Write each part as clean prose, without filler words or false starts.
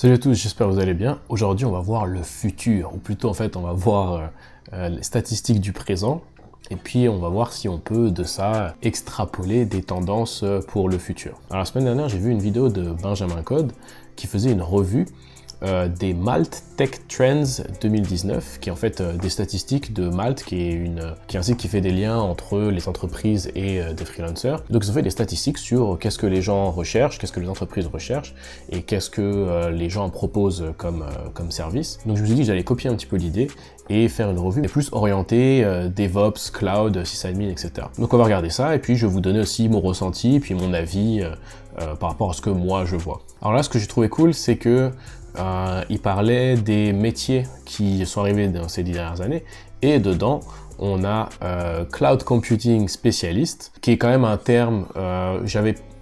Salut à tous, j'espère que vous allez bien. Aujourd'hui, on va voir le futur, ou plutôt en fait, on va voir les statistiques du présent, et puis on va voir si on peut de ça extrapoler des tendances pour le futur. Alors la semaine dernière, j'ai vu une vidéo de Benjamin Code qui faisait une revue des Malte Tech Trends 2019, qui est en fait des statistiques de Malte, qui est un site qui fait des liens entre les entreprises et des freelancers. Donc ils ont fait des statistiques sur qu'est-ce que les gens recherchent, qu'est-ce que les entreprises recherchent, et qu'est-ce que les gens proposent comme service. Donc je me suis dit que j'allais copier un petit peu l'idée et faire une revue mais plus orientée DevOps, Cloud, sysadmin, etc. Donc on va regarder ça, et puis je vais vous donner aussi mon ressenti, puis mon avis par rapport à ce que moi je vois. Alors là, ce que j'ai trouvé cool, c'est que il parlait des métiers qui sont arrivés dans ces 10 dernières années, et dedans on a Cloud Computing Spécialiste, qui est quand même un terme,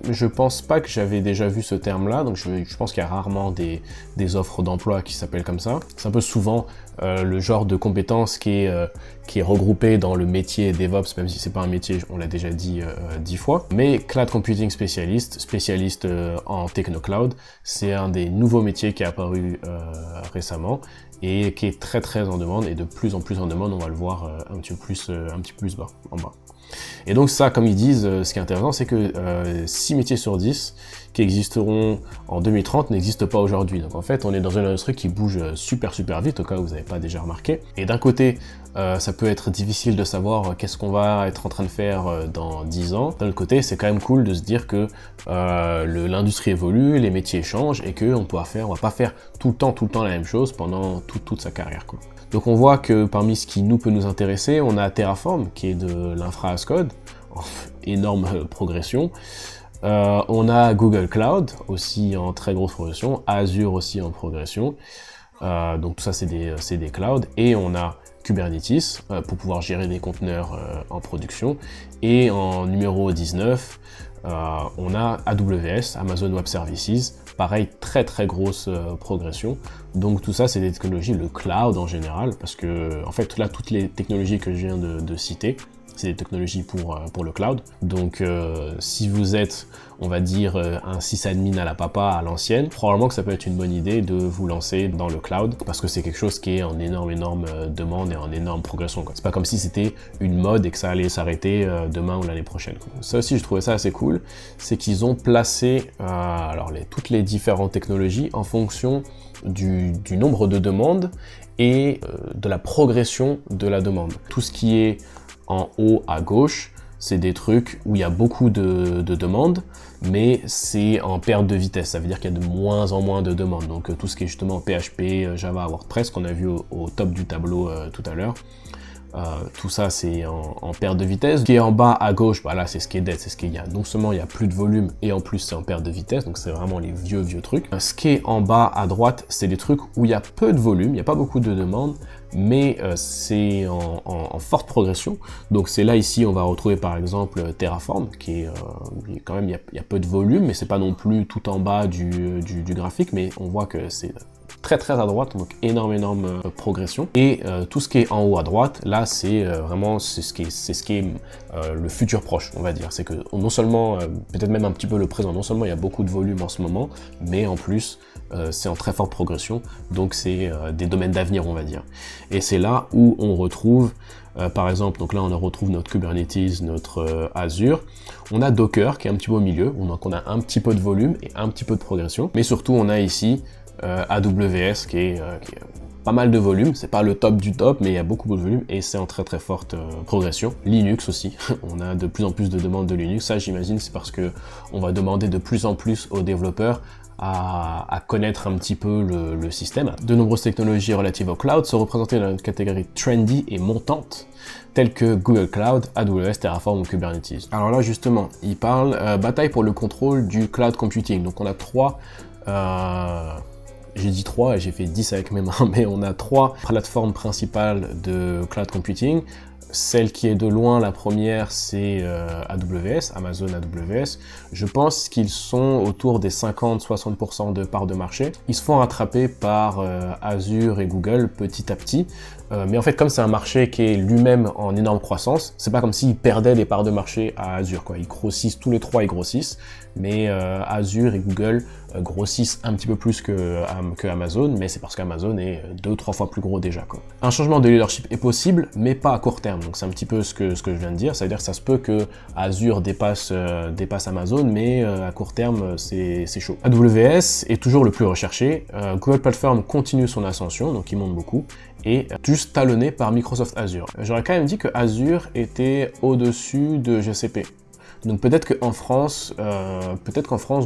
je pense pas que j'avais déjà vu ce terme-là, donc je pense qu'il y a rarement des offres d'emploi qui s'appellent comme ça. C'est un peu souvent le genre de compétence qui est regroupé dans le métier DevOps, même si c'est pas un métier, on l'a déjà dit 10 fois. Mais Cloud Computing spécialiste en Techno-Cloud, c'est un des nouveaux métiers qui est apparu récemment et qui est très en demande, et de plus en plus en demande. On va le voir un petit peu plus bas, en bas. Et donc ça, comme ils disent, ce qui est intéressant, c'est que 6 métiers sur 10 qui existeront en 2030 n'existent pas aujourd'hui. Donc en fait, on est dans une industrie qui bouge super vite, au cas où vous n'avez pas déjà remarqué. Et d'un côté, ça peut être difficile de savoir qu'est-ce qu'on va être en train de faire dans 10 ans. D'un autre côté, c'est quand même cool de se dire que l'industrie évolue, les métiers changent, et qu'on va pas faire tout le temps la même chose pendant toute sa carrière, quoi. Donc on voit que parmi ce qui peut nous intéresser, on a Terraform, qui est de l'infra as code, énorme progression. On a Google Cloud, aussi en très grosse progression, Azure aussi en progression. Donc tout ça, c'est des clouds. Et on a Kubernetes pour pouvoir gérer des conteneurs en production. Et en numéro 19, on a AWS, Amazon Web Services. Pareil, très grosse progression. Donc tout ça, c'est des technologies, le cloud en général, parce que en fait là, toutes les technologies que je viens de citer, c'est des technologies pour le cloud. Donc si vous êtes, on va dire, un sysadmin à la papa, à l'ancienne, probablement que ça peut être une bonne idée de vous lancer dans le cloud, parce que c'est quelque chose qui est en énorme demande et en énorme progression, quoi. C'est pas comme si c'était une mode et que ça allait s'arrêter demain ou l'année prochaine, quoi. Ça aussi, je trouvais ça assez cool, c'est qu'ils ont placé toutes les différentes technologies en fonction du nombre de demandes et de la progression de la demande. Tout ce qui est en haut à gauche, c'est des trucs où il y a beaucoup de demandes, mais c'est en perte de vitesse. Ça veut dire qu'il y a de moins en moins de demandes. Donc tout ce qui est justement PHP, Java, WordPress, qu'on a vu au top du tableau tout à l'heure, tout ça c'est en perte de vitesse. Ce qui est en bas à gauche, bah là c'est ce qui est dead, c'est ce qu'il y a. Non seulement il y a plus de volume, et en plus c'est en perte de vitesse, donc c'est vraiment les vieux trucs. Ce qui est en bas à droite, c'est des trucs où il y a peu de volume, il n'y a pas beaucoup de demandes, mais c'est en forte progression. Donc c'est là, ici, on va retrouver par exemple Terraform, qui est quand même, il y a peu de volume, mais c'est pas non plus tout en bas du graphique, mais on voit que c'est très à droite, donc énorme progression. Et tout ce qui est en haut à droite, là c'est vraiment c'est ce qui est le futur proche, on va dire. C'est que non seulement, peut-être même un petit peu le présent, non seulement il y a beaucoup de volume en ce moment, mais en plus c'est en très forte progression, donc c'est des domaines d'avenir, on va dire. Et c'est là où on retrouve par exemple, donc là on retrouve notre Kubernetes, notre Azure, on a Docker qui est un petit peu au milieu, donc on a un petit peu de volume et un petit peu de progression, mais surtout on a ici AWS qui est pas mal de volume, c'est pas le top du top, mais il y a beaucoup de volume et c'est en très forte progression. Linux aussi, on a de plus en plus de demandes de Linux. Ça, j'imagine, c'est parce que on va demander de plus en plus aux développeurs à connaître un petit peu le système. De nombreuses technologies relatives au cloud sont représentées dans une catégorie trendy et montante, telles que Google Cloud, AWS, Terraform ou Kubernetes. Alors là, justement, il parle bataille pour le contrôle du cloud computing. Donc on a j'ai dit 3 et j'ai fait 10 avec mes mains, mais on a 3 plateformes principales de cloud computing. Celle qui est de loin la première, c'est AWS, Amazon AWS. Je pense qu'ils sont autour des 50-60% de part de marché. Ils se font rattraper par Azure et Google petit à petit. Mais en fait, comme c'est un marché qui est lui-même en énorme croissance, c'est pas comme s'ils perdaient des parts de marché à Azure, quoi. Ils grossissent, tous les trois ils grossissent, mais Azure et Google grossissent un petit peu plus que Amazon, mais c'est parce qu'Amazon est 2-3 fois plus gros déjà, quoi. Un changement de leadership est possible, mais pas à court terme. Donc c'est un petit peu ce que je viens de dire, c'est-à-dire que ça se peut que Azure dépasse Amazon, mais à court terme c'est chaud. AWS est toujours le plus recherché, Google Platform continue son ascension, donc il monte beaucoup, et juste talonné par Microsoft Azure. J'aurais quand même dit que Azure était au-dessus de GCP. Donc peut-être qu'en France,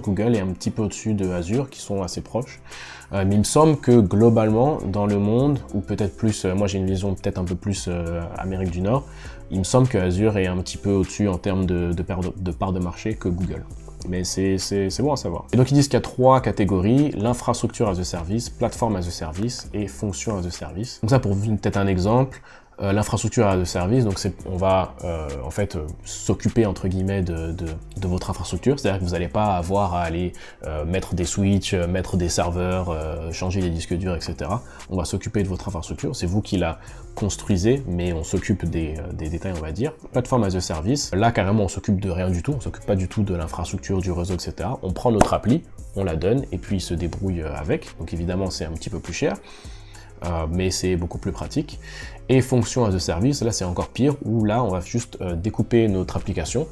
Google est un petit peu au-dessus de Azure, qui sont assez proches. Mais il me semble que globalement, dans le monde, ou peut-être plus, moi j'ai une vision peut-être un peu plus Amérique du Nord, il me semble que Azure est un petit peu au-dessus en termes de part de marché que Google. Mais c'est bon à savoir. Et donc ils disent qu'il y a 3 catégories, l'infrastructure as a service, plateforme as a service et fonction as a service. Donc ça pour peut-être un exemple, l'infrastructure as a service, donc on va en fait s'occuper entre guillemets de votre infrastructure, c'est-à-dire que vous n'allez pas avoir à aller mettre des switches, mettre des serveurs, changer les disques durs, etc. On va s'occuper de votre infrastructure, c'est vous qui la construisez, mais on s'occupe des détails, on va dire. Plateforme as a service, là carrément on s'occupe de rien du tout, on s'occupe pas du tout de l'infrastructure, du réseau, etc. On prend notre appli, on la donne, et puis il se débrouille avec, donc évidemment c'est un petit peu plus cher, mais c'est beaucoup plus pratique. Et fonction as a service, là c'est encore pire, où là on va juste découper notre application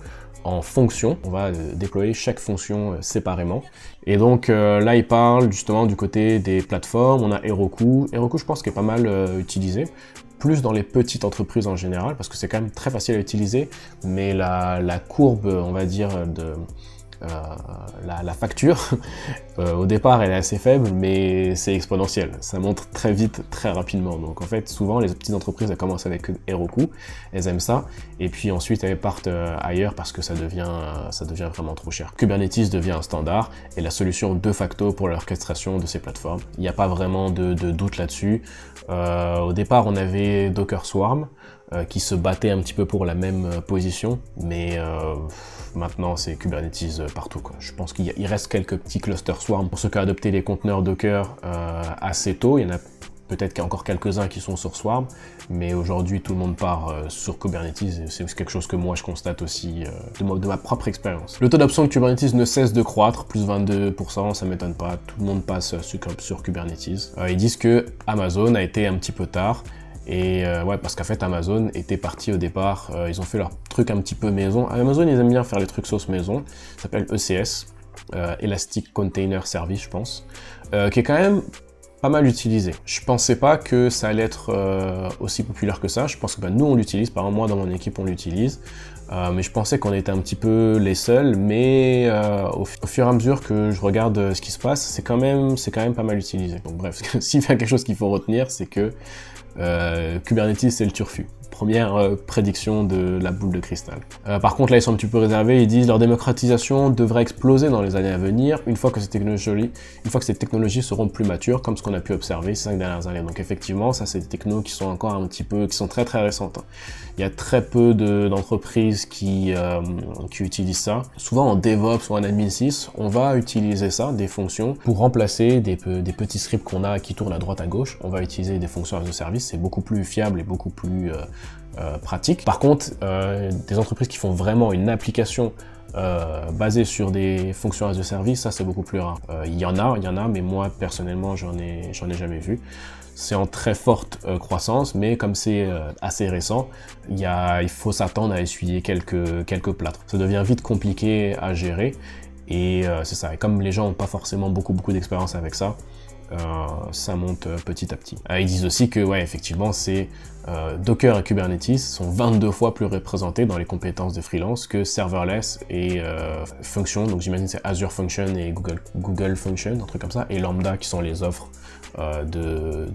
en fonctions, on va déployer chaque fonction séparément. Et donc là il parle justement du côté des plateformes, on a Heroku. Heroku je pense qu'il est pas mal utilisé, plus dans les petites entreprises en général, parce que c'est quand même très facile à utiliser, mais la courbe, on va dire, la facture, au départ elle est assez faible, mais c'est exponentiel, ça monte très vite, très rapidement. Donc en fait souvent les petites entreprises elles commencent avec Heroku, elles aiment ça, et puis ensuite elles partent ailleurs parce que ça devient vraiment trop cher. Kubernetes devient un standard et la solution de facto pour l'orchestration de ces plateformes. Il n'y a pas vraiment de doute là-dessus. Au départ on avait Docker Swarm qui se battait un petit peu pour la même position, mais maintenant c'est Kubernetes partout, quoi. Je pense qu'il reste quelques petits clusters Swarm pour ceux qui ont adopté les conteneurs Docker assez tôt. Il y en a peut-être qu'il y a encore quelques-uns qui sont sur Swarm, mais aujourd'hui tout le monde part sur Kubernetes, et c'est quelque chose que moi je constate aussi de ma propre expérience. Le taux d'adoption de Kubernetes ne cesse de croître, plus 22%, ça m'étonne pas, tout le monde passe sur Kubernetes. Ils disent que Amazon a été un petit peu tard, et ouais, parce qu'en fait Amazon était parti au départ, ils ont fait leur truc un petit peu maison. Amazon ils aiment bien faire les trucs sauce maison, ça s'appelle ECS, Elastic Container Service je pense, qui est quand même pas mal utilisé. Je pensais pas que ça allait être aussi populaire que ça, je pense que nous on l'utilise, par exemple moi dans mon équipe on l'utilise, mais je pensais qu'on était un petit peu les seuls, mais au fur et à mesure que je regarde ce qui se passe, c'est quand même pas mal utilisé. Donc bref, s'il y a quelque chose qu'il faut retenir, c'est que Kubernetes c'est le turfu. Première prédiction de la boule de cristal. Par contre là ils sont un petit peu réservés, ils disent leur démocratisation devrait exploser dans les années à venir une fois que ces technologies seront plus matures, comme ce qu'on a pu observer ces 5 dernières années. Donc effectivement ça c'est des technos qui sont encore qui sont très très récentes. Il y a très peu d'entreprises qui utilisent ça. Souvent en DevOps ou en Admin 6, on va utiliser ça, des fonctions, pour remplacer des petits scripts qu'on a qui tournent à droite à gauche. On va utiliser des fonctions as a service, c'est beaucoup plus fiable et beaucoup plus pratique. Par contre, des entreprises qui font vraiment une application basée sur des fonctions as a service, ça c'est beaucoup plus rare. Il y en a, mais moi personnellement j'en ai jamais vu. C'est en très forte croissance, mais comme c'est assez récent, il faut s'attendre à essuyer quelques plâtres. Ça devient vite compliqué à gérer, et c'est ça. Et comme les gens n'ont pas forcément beaucoup d'expérience avec ça, ça monte petit à petit. Ils disent aussi que, ouais, effectivement, Docker et Kubernetes sont 22 fois plus représentés dans les compétences des freelances que serverless et Function. Donc j'imagine c'est Azure Function et Google Function, un truc comme ça, et Lambda qui sont les offres de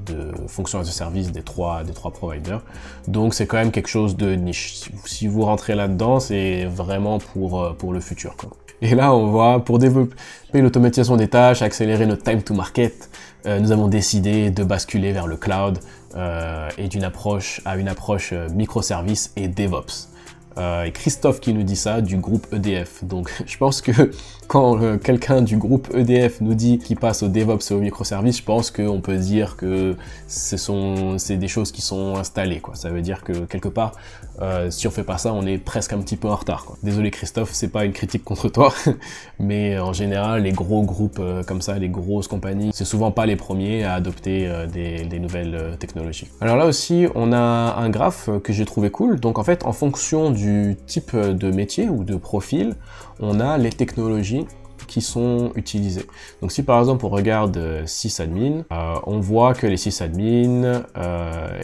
fonctions as a service des trois providers. Donc c'est quand même quelque chose de niche. Si vous rentrez là-dedans, c'est vraiment pour le futur, quoi. Et là, on voit, pour développer l'automatisation des tâches, accélérer notre time to market, nous avons décidé de basculer vers le cloud et une approche microservice et DevOps. Et Christophe qui nous dit ça du groupe EDF. Donc je pense que quand quelqu'un du groupe EDF nous dit qu'il passe au DevOps et au microservices, je pense qu'on peut dire que c'est des choses qui sont installées, quoi. Ça veut dire que quelque part, si on fait pas ça, on est presque un petit peu en retard, quoi. Désolé Christophe, c'est pas une critique contre toi, mais en général, les gros groupes comme ça, les grosses compagnies, c'est souvent pas les premiers à adopter des nouvelles technologies. Alors là aussi, on a un graphe que j'ai trouvé cool. Donc en fait, en fonction du type de métier ou de profil, on a les technologies qui sont utilisées. Donc si par exemple on regarde sysadmin, on voit que les sysadmins,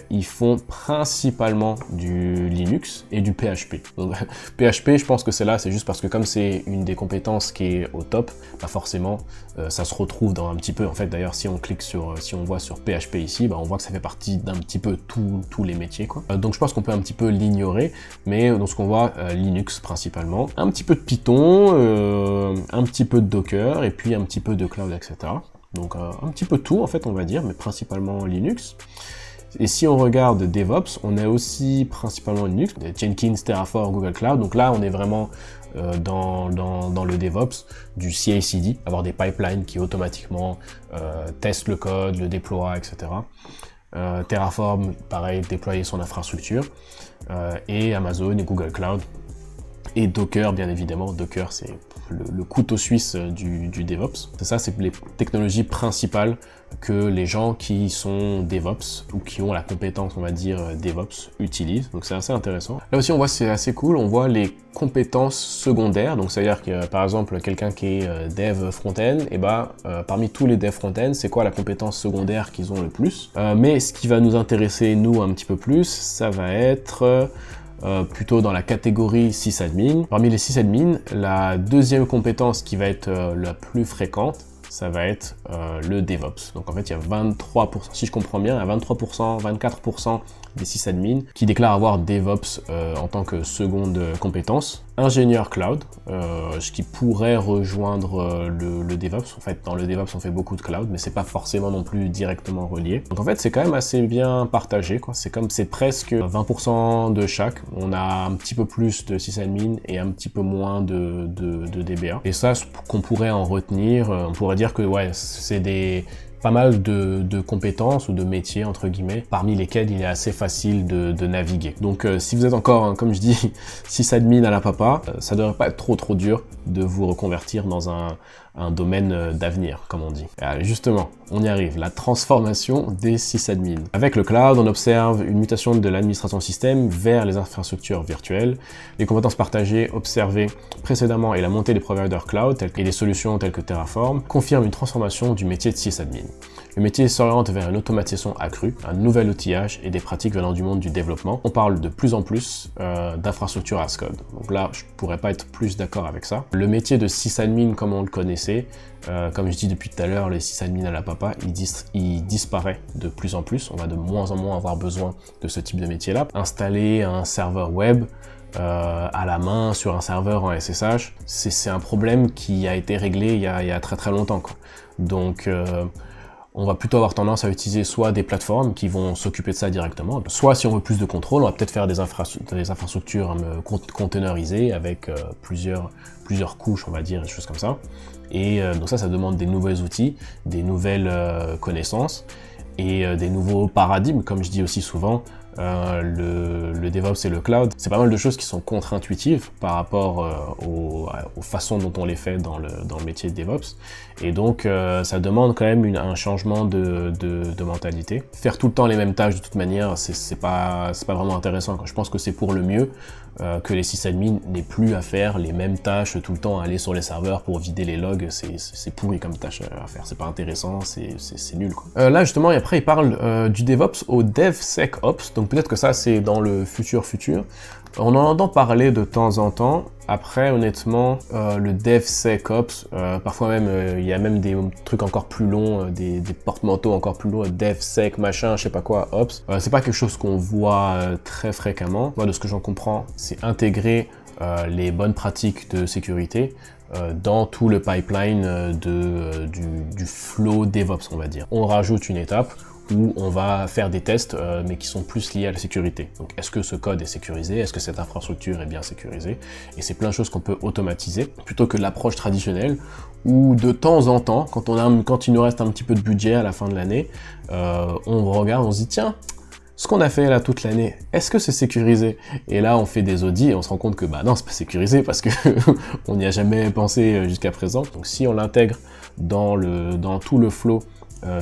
ils font principalement du Linux et du PHP. Donc PHP, je pense que c'est juste parce que comme c'est une des compétences qui est au top, bah forcément ça se retrouve dans un petit peu, en fait d'ailleurs si on clique si on voit sur PHP ici, bah on voit que ça fait partie d'un petit peu tous les métiers, quoi. Donc je pense qu'on peut un petit peu l'ignorer, mais dans ce qu'on voit, Linux principalement, un petit peu de Python, un petit peu de Docker et puis un petit peu de cloud, etc. Donc un petit peu tout en fait on va dire, mais principalement Linux. Et si on regarde DevOps, on a aussi principalement Linux, Jenkins, Terraform, Google Cloud. Donc là on est vraiment dans le DevOps, du CI/CD, avoir des pipelines qui automatiquement testent le code, le déploient, etc. Terraform, pareil, déployer son infrastructure. Et Amazon et Google Cloud. Et Docker, bien évidemment. Docker, c'est le couteau suisse du DevOps. C'est ça, c'est les technologies principales que les gens qui sont DevOps ou qui ont la compétence, on va dire, DevOps utilisent. Donc c'est assez intéressant. Là aussi, on voit, c'est assez cool, on voit les compétences secondaires. Donc c'est-à-dire que, par exemple, quelqu'un qui est dev front-end, et bah, parmi tous les devs front-end, c'est quoi la compétence secondaire qu'ils ont le plus? Mais ce qui va nous intéresser, nous, un petit peu plus, ça va être plutôt dans la catégorie sysadmin. Parmi les sysadmins, la deuxième compétence qui va être la plus fréquente, ça va être le DevOps. Donc en fait, il y a 23%, si je comprends bien, il y a 23%, 24% des sysadmins qui déclarent avoir DevOps en tant que seconde compétence. Ingénieur cloud, ce qui pourrait rejoindre le DevOps. En fait, dans le DevOps, on fait beaucoup de cloud, mais c'est pas forcément non plus directement relié. Donc en fait, c'est quand même assez bien partagé, quoi. C'est presque 20% de chaque. On a un petit peu plus de sysadmin et un petit peu moins de DBA. Et ça, qu'on pourrait en retenir, on pourrait dire que ouais, c'est pas mal de compétences ou de métiers, entre guillemets, parmi lesquels il est assez facile de naviguer. Donc si vous êtes encore, hein, comme je dis, sysadmin à la papa, ça devrait pas être trop dur de vous reconvertir dans un domaine d'avenir, comme on dit. Et allez, justement, on y arrive, la transformation des sysadmins. Avec le cloud, on observe une mutation de l'administration système vers les infrastructures virtuelles. Les compétences partagées observées précédemment et la montée des providers cloud et des solutions telles que Terraform confirment une transformation du métier de sysadmin. Le métier s'oriente vers une automatisation accrue, un nouvel outillage et des pratiques venant du monde du développement. On parle de plus en plus d'infrastructures as code. Donc là, je pourrais pas être plus d'accord avec ça. Le métier de sysadmin, comme on le connaissait, comme je dis depuis tout à l'heure, les sysadmins à la papa, il disparaît de plus en plus. On va de moins en moins avoir besoin de ce type de métier-là. Installer un serveur web à la main sur un serveur en SSH, c'est un problème qui a été réglé il y a très longtemps, quoi. Donc on va plutôt avoir tendance à utiliser soit des plateformes qui vont s'occuper de ça directement, soit si on veut plus de contrôle, on va peut-être faire des infrastructures containerisées avec plusieurs couches, on va dire, des choses comme ça. Et donc ça demande des nouveaux outils, des nouvelles connaissances et des nouveaux paradigmes, comme je dis aussi souvent. Le DevOps et le cloud, c'est pas mal de choses qui sont contre-intuitives par rapport aux façons dont on les fait dans le métier de DevOps. Et donc, ça demande quand même un changement de mentalité. Faire tout le temps les mêmes tâches de toute manière, c'est pas vraiment intéressant, quoi. Je pense que c'est pour le mieux que les sysadmins n'aient plus à faire les mêmes tâches tout le temps, à aller sur les serveurs pour vider les logs. C'est pourri comme tâche à faire. C'est pas intéressant, c'est nul, quoi. Là, justement, et après, il parle du DevOps au DevSecOps. Donc peut-être que ça, c'est dans le futur. On en entend parler de temps en temps. Après, honnêtement, le DevSecOps, parfois même, il y a même des trucs encore plus longs, des porte-manteaux encore plus longs, DevSec, machin, je sais pas quoi, Ops. C'est pas quelque chose qu'on voit très fréquemment. Moi, de ce que j'en comprends, c'est intégrer les bonnes pratiques de sécurité dans tout le pipeline du flow DevOps, on va dire. On rajoute une étape où on va faire des tests, mais qui sont plus liés à la sécurité. Donc, est-ce que ce code est sécurisé? Est-ce que cette infrastructure est bien sécurisée? Et c'est plein de choses qu'on peut automatiser, plutôt que l'approche traditionnelle, où de temps en temps, quand il nous reste un petit peu de budget à la fin de l'année, on regarde, on se dit, tiens, ce qu'on a fait là toute l'année, est-ce que c'est sécurisé? Et là, on fait des audits et on se rend compte que bah non, c'est pas sécurisé parce que on n'y a jamais pensé jusqu'à présent. Donc si on l'intègre dans tout le flow,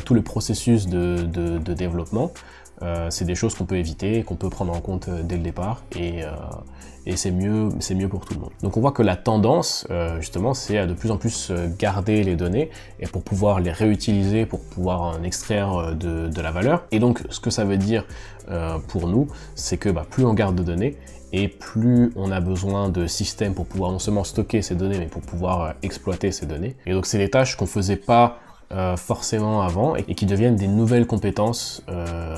tout le processus de développement, c'est des choses qu'on peut éviter, qu'on peut prendre en compte dès le départ et c'est mieux pour tout le monde. Donc on voit que la tendance, justement, c'est à de plus en plus garder les données et pour pouvoir les réutiliser, pour pouvoir en extraire de la valeur. Et donc ce que ça veut dire pour nous, c'est que plus on garde de données, et plus on a besoin de systèmes pour pouvoir non seulement stocker ces données, mais pour pouvoir exploiter ces données. Et donc c'est des tâches qu'on faisait pas forcément avant et qui deviennent des nouvelles compétences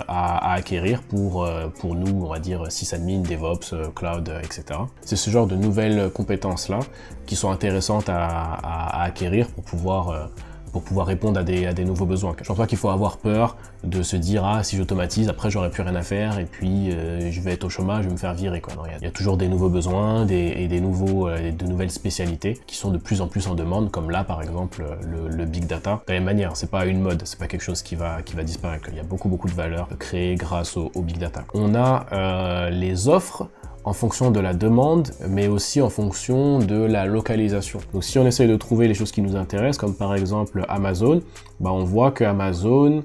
à acquérir pour nous, on va dire sysadmin, DevOps, cloud, etc. C'est ce genre de nouvelles compétences là qui sont intéressantes à acquérir pour pouvoir répondre à des nouveaux besoins. Je pense pas qu'il faut avoir peur de se dire ah si j'automatise après j'aurai plus rien à faire et puis je vais être au chômage, je vais me faire virer quoi. Non, il y a toujours des nouveaux besoins de nouvelles spécialités qui sont de plus en plus en demande, comme là par exemple le big data. De la même manière, c'est pas une mode, c'est pas quelque chose qui va disparaître. Il y a beaucoup de valeur créée grâce au big data. On a les offres en fonction de la demande, mais aussi en fonction de la localisation. Donc si on essaye de trouver les choses qui nous intéressent, comme par exemple Amazon, on voit que Amazon,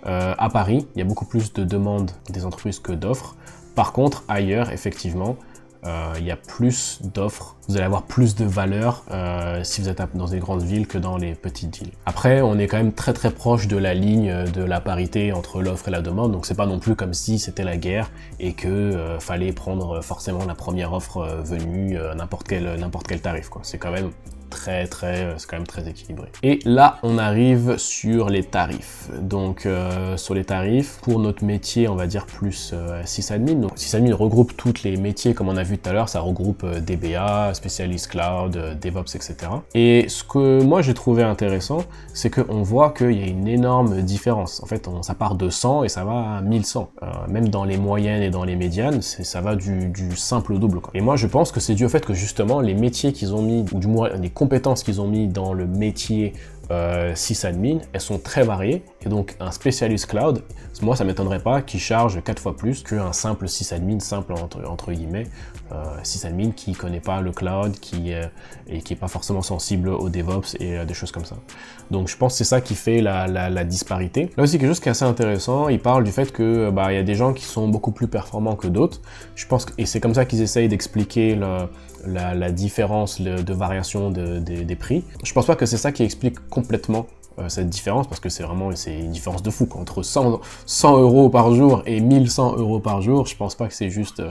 à Paris, il y a beaucoup plus de demandes des entreprises que d'offres. Par contre, ailleurs, effectivement, il y a plus d'offres, vous allez avoir plus de valeur si vous êtes dans des grandes villes que dans les petites villes. Après, on est quand même très proche de la ligne de la parité entre l'offre et la demande, donc c'est pas non plus comme si c'était la guerre et que fallait prendre forcément la première offre venue, n'importe quel tarif, quoi. C'est quand même c'est quand même très équilibré. Et là, on arrive sur les tarifs. Donc, sur les tarifs, pour notre métier, on va dire plus sysadmin. Donc, sysadmin regroupe tous les métiers, comme on a vu tout à l'heure, ça regroupe DBA, spécialiste cloud, DevOps, etc. Et ce que moi j'ai trouvé intéressant, c'est qu'on voit qu'il y a une énorme différence. En fait, ça part de 100 et ça va à 1100. Même dans les moyennes et dans les médianes, ça va du simple au double, quoi. Et moi, je pense que c'est dû au fait que justement, les métiers qu'ils ont mis, ou du moins les compétences qu'ils ont mis dans le métier sysadmin, elles sont très variées, et donc un spécialiste cloud, moi ça m'étonnerait pas qu'il charge 4 fois plus qu'un simple sysadmin, simple entre guillemets, sysadmin qui connaît pas le cloud, et qui est pas forcément sensible au DevOps et des choses comme ça. Donc je pense que c'est ça qui fait la disparité. Là aussi quelque chose qui est assez intéressant, il parle du fait que il y a des gens qui sont beaucoup plus performants que d'autres. Je pense et c'est comme ça qu'ils essayent d'expliquer la différence de variation des prix. Je pense pas que c'est ça qui explique complètement cette différence, parce que c'est une différence de fou, quoi. Entre 100 € par jour et 1100 € par jour, je pense pas que c'est juste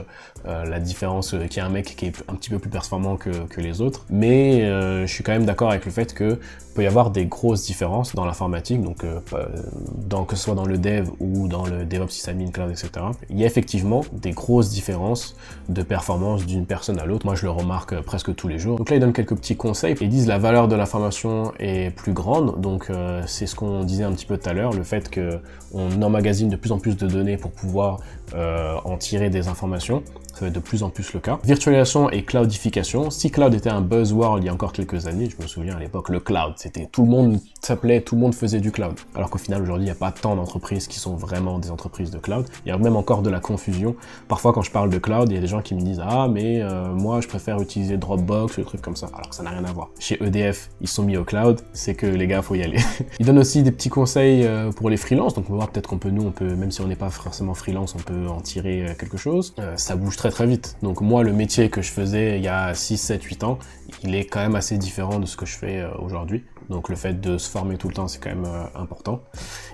la différence qu'il y a un mec qui est un petit peu plus performant que les autres, mais je suis quand même d'accord avec le fait que peut y avoir des grosses différences dans l'informatique, donc que ce soit dans le dev ou dans le DevOps, sysadmin, cloud, etc. Il y a effectivement des grosses différences de performance d'une personne à l'autre. Moi, je le remarque presque tous les jours. Donc là, ils donnent quelques petits conseils. Ils disent la valeur de l'information est plus grande, donc c'est ce qu'on disait un petit peu tout à l'heure, le fait qu'on emmagasine de plus en plus de données pour pouvoir en tirer des informations. Ça va être de plus en plus le cas. Virtualisation et cloudification. Si cloud était un buzzword il y a encore quelques années, je me souviens à l'époque, le cloud, c'était tout le monde s'appelait, tout le monde faisait du cloud. Alors qu'au final, aujourd'hui, il n'y a pas tant d'entreprises qui sont vraiment des entreprises de cloud. Il y a même encore de la confusion. Parfois, quand je parle de cloud, il y a des gens qui me disent « Ah, mais moi, je préfère utiliser Dropbox » ou des trucs comme ça. Alors que ça n'a rien à voir. Chez EDF, ils sont mis au cloud, c'est que les gars, faut y aller. Ils donnent aussi des petits conseils pour les freelances. Donc, on va voir peut-être qu'on peut, même si on n'est pas forcément freelance, on peut en tirer quelque chose. Ça bouge très vite. Donc moi, le métier que je faisais il y a 6, 7, 8 ans, il est quand même assez différent de ce que je fais aujourd'hui. Donc le fait de se former tout le temps, c'est quand même important.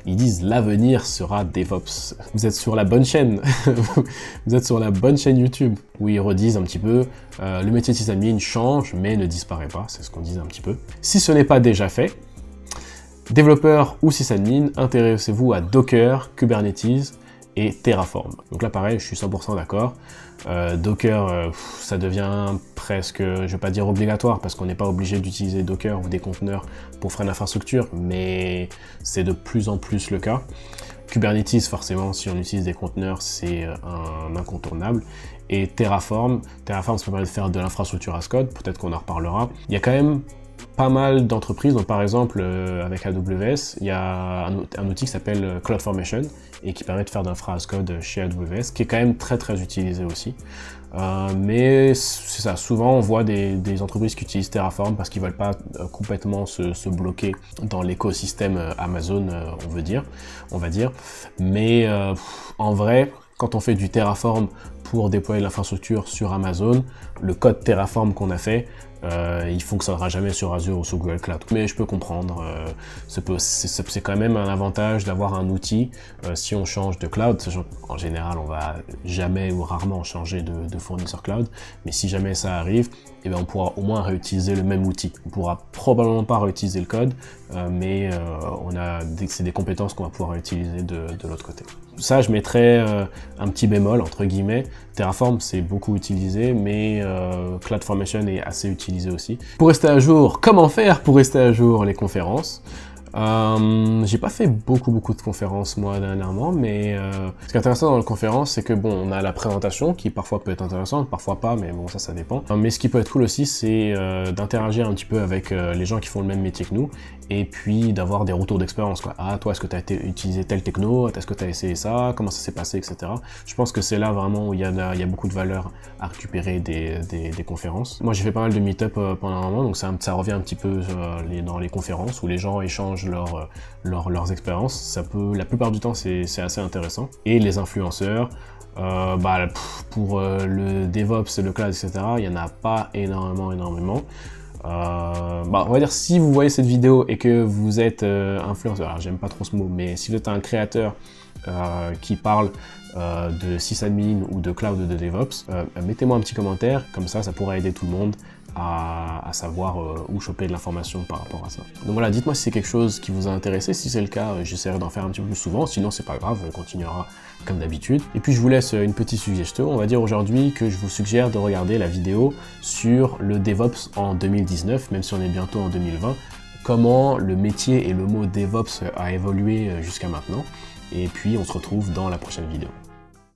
Ils disent l'avenir sera DevOps. Vous êtes sur la bonne chaîne. Vous êtes sur la bonne chaîne YouTube, où ils redisent un petit peu le métier de sysadmin change, mais ne disparaît pas. C'est ce qu'on disait un petit peu. Si ce n'est pas déjà fait, développeur ou sysadmin, intéressez-vous à Docker, Kubernetes et Terraform. Donc là pareil, je suis 100% d'accord. Docker, ça devient presque, je vais pas dire obligatoire, parce qu'on n'est pas obligé d'utiliser Docker ou des conteneurs pour faire l'infrastructure, mais c'est de plus en plus le cas. Kubernetes, forcément, si on utilise des conteneurs, c'est un incontournable. Et Terraform, ça permet de faire de l'infrastructure as code, peut-être qu'on en reparlera. Il y a quand même pas mal d'entreprises, donc par exemple avec AWS, il y a un outil qui s'appelle CloudFormation et qui permet de faire de l'infra as code chez AWS, qui est quand même très utilisé aussi. Mais c'est ça, souvent on voit des entreprises qui utilisent Terraform parce qu'ils veulent pas complètement se bloquer dans l'écosystème Amazon, on va dire. Mais en vrai, quand on fait du Terraform pour déployer l'infrastructure sur Amazon, le code Terraform qu'on a fait, il fonctionnera jamais sur Azure ou sur Google Cloud. Mais je peux comprendre, c'est quand même un avantage d'avoir un outil si on change de cloud, sachant qu'en général on va jamais ou rarement changer de fournisseur cloud, mais si jamais ça arrive, eh bien on pourra au moins réutiliser le même outil. On pourra probablement pas réutiliser le code, mais c'est des compétences qu'on va pouvoir utiliser de l'autre côté. Ça, je mettrais un petit bémol, entre guillemets. Terraform, c'est beaucoup utilisé, mais CloudFormation est assez utilisé aussi. Pour rester à jour, comment faire pour rester à jour les conférences? J'ai pas fait beaucoup de conférences moi dernièrement, mais ce qui est intéressant dans les conférences, c'est que bon, on a la présentation qui parfois peut être intéressante, parfois pas, mais bon, ça dépend. Mais ce qui peut être cool aussi, c'est d'interagir un petit peu avec les gens qui font le même métier que nous, et puis d'avoir des retours d'expérience, quoi. Ah, toi, est-ce que tu as utilisé tel techno? Est-ce que tu as essayé ça? Comment ça s'est passé, etc. Je pense que c'est là vraiment où il y a beaucoup de valeur à récupérer des conférences. Moi, j'ai fait pas mal de meet-up pendant un moment, donc ça revient un petit peu dans les conférences où les gens échangent leurs expériences. La plupart du temps, c'est assez intéressant. Et les influenceurs, pour le DevOps, le cloud, etc., il n'y en a pas énormément. On va dire, si vous voyez cette vidéo et que vous êtes influenceur, alors j'aime pas trop ce mot, mais si vous êtes un créateur qui parle de sysadmin ou de cloud ou de DevOps, mettez-moi un petit commentaire, comme ça pourra aider tout le monde à savoir où choper de l'information par rapport à ça. Donc voilà, dites-moi si c'est quelque chose qui vous a intéressé. Si c'est le cas, j'essaierai d'en faire un petit peu plus souvent, sinon c'est pas grave, on continuera comme d'habitude. Et puis je vous laisse une petite suggestion. On va dire aujourd'hui que je vous suggère de regarder la vidéo sur le DevOps en 2019, même si on est bientôt en 2020, comment le métier et le mot DevOps a évolué jusqu'à maintenant. Et puis on se retrouve dans la prochaine vidéo.